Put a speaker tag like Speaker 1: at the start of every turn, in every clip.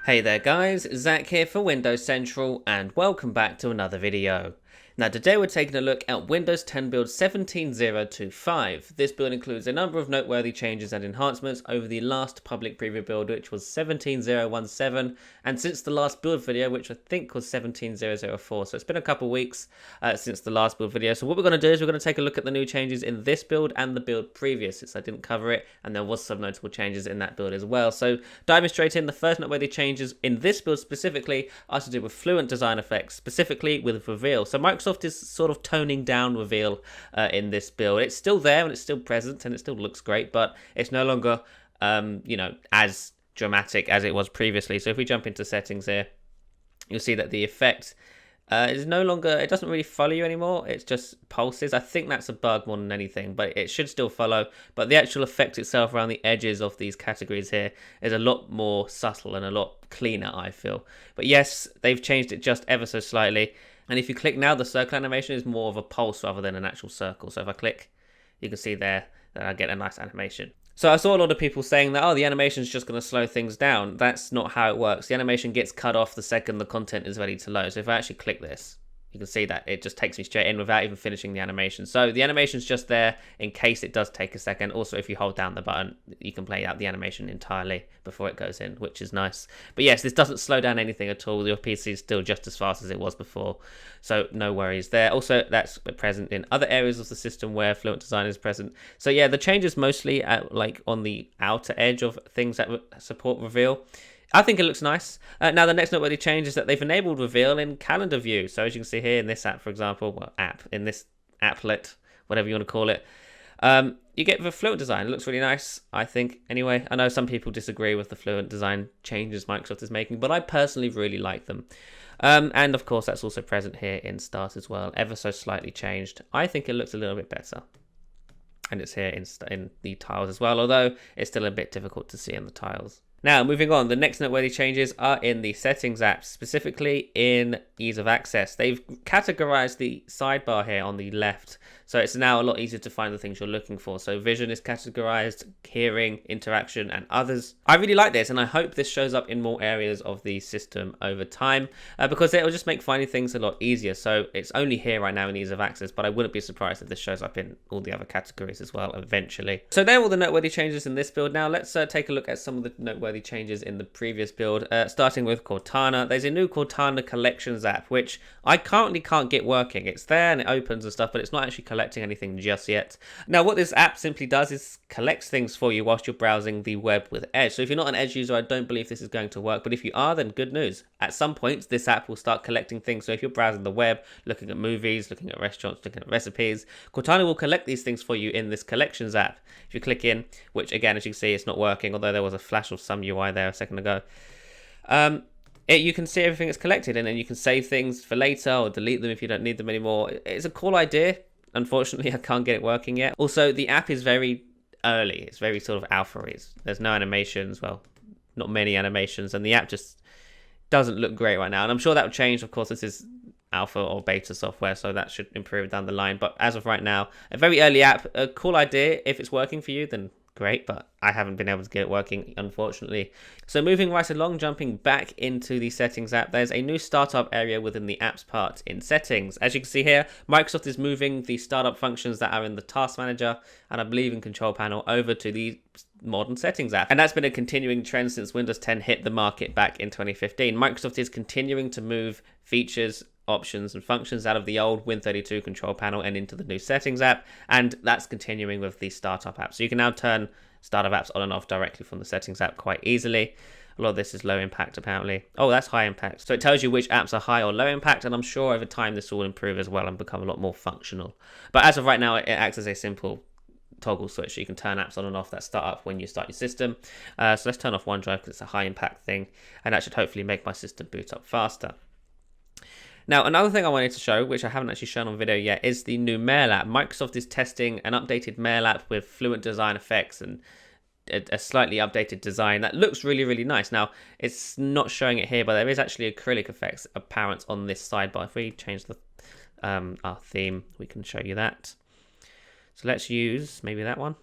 Speaker 1: Hey there guys, Zach here for Windows Central and welcome back to another video. Now today we're taking a look at Windows 10 build 17025. This build includes a number of noteworthy changes and enhancements over the last public preview build, which was 17017, and since the last build video, which I think was 17004. So it's been a couple weeks since the last build video. So what we're going to do is we're going to take a look at the new changes in this build and the build previous, since I didn't cover it and there was some notable changes in that build as well. So diving straight in, the first noteworthy changes in this build specifically are to do with Fluent design effects, specifically with Reveal. So Microsoft is sort of toning down Reveal in this build. It's still there and it's still present and it still looks great, but it's no longer, as dramatic as it was previously. So if we jump into settings here, you'll see that the effect is no longer, it doesn't really follow you anymore. It's just pulses. I think that's a bug more than anything, but it should still follow. But the actual effect itself around the edges of these categories here is a lot more subtle and a lot cleaner, I feel. But yes, they've changed it just ever so slightly. And if you click now, the circle animation is more of a pulse rather than an actual circle. So if I click, you can see there that I get a nice animation. So I saw a lot of people saying that, oh, the animation is just going to slow things down. That's not how it works. The animation gets cut off the second the content is ready to load. So if I actually click this, you can see that it just takes me straight in without even finishing the animation. So the animation's just there in case it does take a second. Also, if you hold down the button, you can play out the animation entirely before it goes in, which is nice. But yes, this doesn't slow down anything at all. Your PC is still just as fast as it was before. So no worries there. Also, that's present in other areas of the system where Fluent Design is present. So yeah, the changes mostly at, like on the outer edge of things that support Reveal. I think it looks nice. Now, the next noteworthy change is that they've enabled Reveal in calendar view. So as you can see here in this app, for example, in this applet, whatever you want to call it, you get the Fluent design. It looks really nice, I think. Anyway, I know some people disagree with the Fluent design changes Microsoft is making, but I personally really like them. And of course, that's also present here in Start as well, ever so slightly changed. I think it looks a little bit better. And it's here in the tiles as well, although it's still a bit difficult to see in the tiles. Now, moving on, the next noteworthy changes are in the settings app, specifically in ease of access. They've categorized the sidebar here on the left, so it's now a lot easier to find the things you're looking for. So vision is categorized, hearing, interaction, and others. I really like this, and I hope this shows up in more areas of the system over time, because it will just make finding things a lot easier. So it's only here right now in ease of access, but I wouldn't be surprised if this shows up in all the other categories as well eventually. So there are all the noteworthy changes in this build. Now let's take a look at some of the noteworthy changes in the previous build, starting with Cortana. There's a new Cortana collections app, which I currently can't get working. It's there and it opens and stuff, but it's not actually collecting anything just yet. Now, what this app simply does is collects things for you whilst you're browsing the web with Edge. So if you're not an Edge user, I don't believe this is going to work, but if you are, then good news. At some point, this app will start collecting things. So if you're browsing the web, looking at movies, looking at restaurants, looking at recipes, Cortana will collect these things for you in this collections app. If you click in, which again, as you can see, it's not working, although there was a flash of some UI there a second ago. You can see everything that's collected, and then you can save things for later or delete them if you don't need them anymore. It's a cool idea. Unfortunately, I can't get it working yet. Also, the app is very early. It's very sort of alpha-y. There's no animations, well, not many animations, and the app just doesn't look great right now. And I'm sure that will change. Of course, this is alpha or beta software, so that should improve down the line. But as of right now, a very early app, a cool idea. If it's working for you, then great, but I haven't been able to get it working, unfortunately. So moving right along, jumping back into the settings app, there's a new startup area within the apps part in settings. As you can see here, Microsoft is moving the startup functions that are in the task manager and I believe in control panel over to the modern settings app. And that's been a continuing trend since Windows 10 hit the market back in 2015. Microsoft is continuing to move features, options and functions out of the old Win32 control panel and into the new settings app, and that's continuing with the startup app. So you can now turn startup apps on and off directly from the settings app quite easily. A lot of this is low impact apparently. Oh, that's high impact. So it tells you which apps are high or low impact, and I'm sure over time this will improve as well and become a lot more functional. But as of right now, it acts as a simple toggle switch, so you can turn apps on and off that start up when you start your system. So let's turn off OneDrive because it's a high impact thing, and that should hopefully make my system boot up faster. Now, another thing I wanted to show, which I haven't actually shown on video yet, is the new Mail app. Microsoft is testing an updated Mail app with Fluent design effects and a slightly updated design that looks really, really nice. Now, it's not showing it here, but there is actually acrylic effects apparent on this sidebar. If we change the our theme, we can show you that. So let's use maybe that one.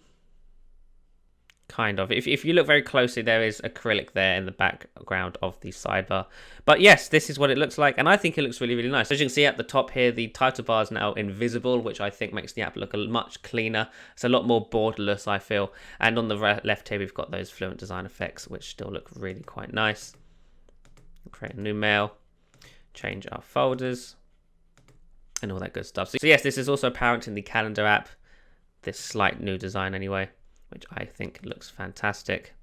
Speaker 1: Kind of. If you look very closely, there is acrylic there in the background of the sidebar. But yes, this is what it looks like, and I think it looks really, really nice. As you can see at the top here, the title bar is now invisible, which I think makes the app look much cleaner. It's a lot more borderless, I feel. And on the left here, we've got those Fluent design effects, which still look really quite nice. Create a new mail, change our folders, and all that good stuff. So yes, this is also apparent in the calendar app, this slight new design anyway, which I think looks fantastic.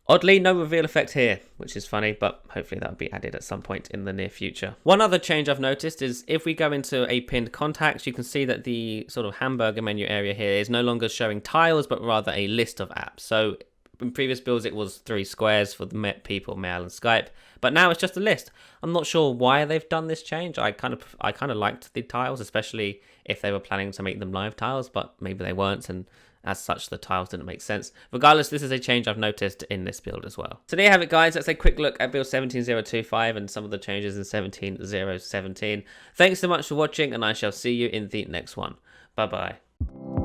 Speaker 1: Oddly, no reveal effect here, which is funny, but hopefully that'll be added at some point in the near future. One other change I've noticed is if we go into a pinned contacts, you can see that the sort of hamburger menu area here is no longer showing tiles, but rather a list of apps. So in previous builds, it was 3 squares for the people, mail, and Skype, but now it's just a list. I'm not sure why they've done this change. I kind of liked the tiles, especially if they were planning to make them live tiles, but maybe they weren't, and as such, the tiles didn't make sense. Regardless, this is a change I've noticed in this build as well. So there you have it, guys. That's a quick look at build 17.0.25 and some of the changes in 17.0.17. Thanks so much for watching, and I shall see you in the next one. Bye-bye.